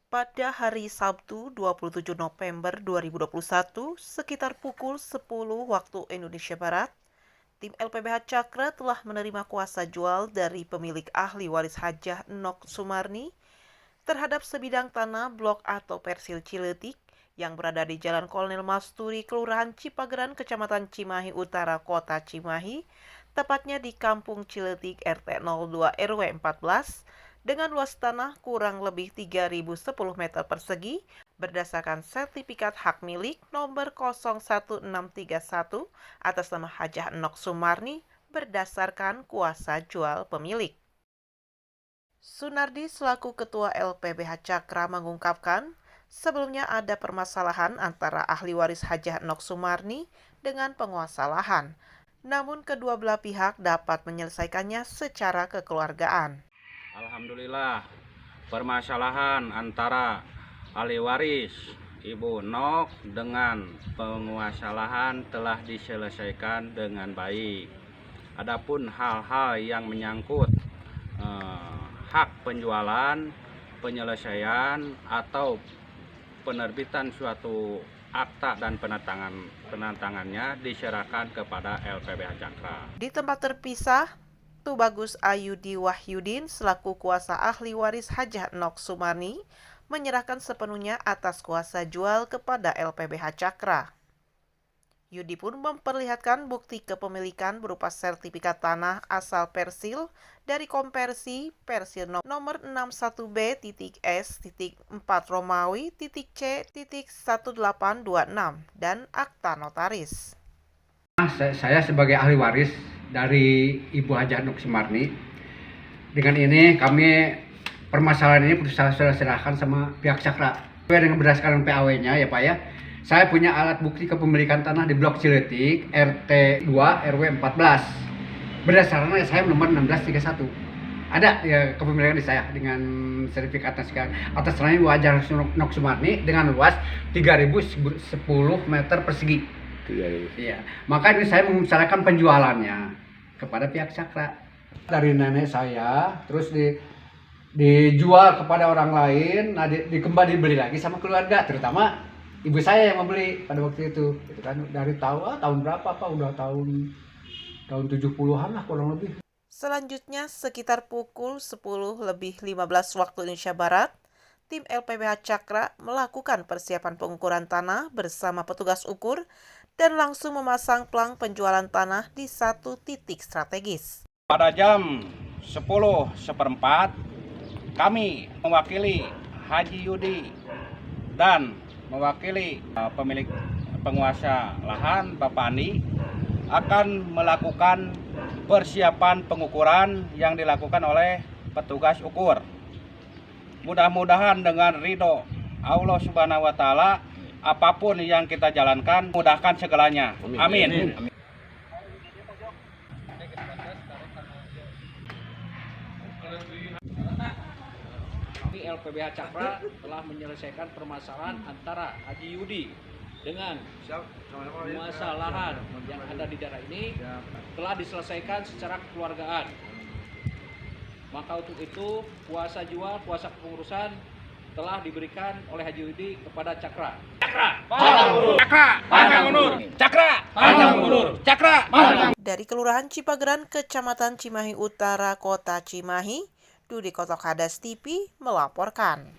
Pada hari Sabtu 27 November 2021, sekitar pukul 10 waktu Indonesia Barat, tim LPBH Cakra telah menerima kuasa jual dari pemilik ahli waris Hajah Nok Sumarni terhadap sebidang tanah blok atau persil Ciletik yang berada di Jalan Kolonel Masturi, Kelurahan Cipageran, Kecamatan Cimahi Utara, Kota Cimahi, tepatnya di Kampung Ciletik RT 02 RW 14, dengan luas tanah kurang lebih 3.010 meter persegi berdasarkan sertifikat hak milik nomor 01631 atas nama Hajah Nok Sumarni berdasarkan kuasa jual pemilik. Sunardi selaku Ketua LPBH Cakra mengungkapkan, sebelumnya ada permasalahan antara ahli waris Hajah Nok Sumarni dengan penguasa lahan, namun kedua belah pihak dapat menyelesaikannya secara kekeluargaan. Alhamdulillah, permasalahan antara ahli waris Ibu Nok dengan penguasa lahan telah diselesaikan dengan baik. Adapun hal-hal yang menyangkut hak penjualan, penyelesaian atau penerbitan suatu akta dan penantangannya diserahkan kepada LPBH Cakra. Di tempat terpisah, Tubagus Ayudi Wahyudin selaku kuasa ahli waris Hajah Nok Sumarni menyerahkan sepenuhnya atas kuasa jual kepada LPBH Cakra. Yudi pun memperlihatkan bukti kepemilikan berupa sertifikat tanah asal persil dari konversi persil nomor 61B.S.4 Romawi.C.1826 dan akta notaris. Saya sebagai ahli waris dari Ibu Hajah Nok Sumarni. Dengan ini kami permasalahan ini saya serahkan sama pihak Cakra. Dengan berdasarkan PAW-nya ya Pak ya. Saya punya alat bukti kepemilikan tanah di Blok Ciletik RT 2 RW 14. Berdasarkan saya nomor 1631. Ada ya kepemilikan di saya dengan sertifikatnya sekarang atas nama Ibu Hajah Nok Sumarni dengan luas 3.010 meter persegi. Iya, maka ini saya mengusahakan penjualannya kepada pihak Cakra. Dari nenek saya, terus dijual kepada orang lain, nah kembali dibeli lagi sama keluarga, terutama ibu saya yang membeli pada waktu itu kan dari tahun berapa Pak? Udah tahun 70-an lah kurang lebih. Selanjutnya sekitar pukul 10:15 waktu Indonesia Barat, tim LPBH Cakra melakukan persiapan pengukuran tanah bersama petugas ukur dan langsung memasang plang penjualan tanah di satu titik strategis. Pada jam 10:04, kami mewakili Haji Yudi dan mewakili pemilik penguasa lahan Bapak Andi akan melakukan persiapan pengukuran yang dilakukan oleh petugas ukur. Mudah-mudahan dengan ridho Allah Subhanahu wa Ta'ala, apapun yang kita jalankan mudahkan segalanya. Amin. LPBH Cakra telah menyelesaikan permasalahan antara Haji Yudi dengan penguasa lahan yang ada di daerah ini telah diselesaikan secara kekeluargaan. Maka untuk itu kuasa jual, kuasa kepengurusan telah diberikan oleh Haji Yudi kepada Cakra. Cakra, panjang umur. Cakra, panjang umur. Cakra, panjang umur. Cakra. Dari Kelurahan Cipageran, Kecamatan Cimahi Utara, Kota Cimahi, Dudi Kotok Hadas TV melaporkan.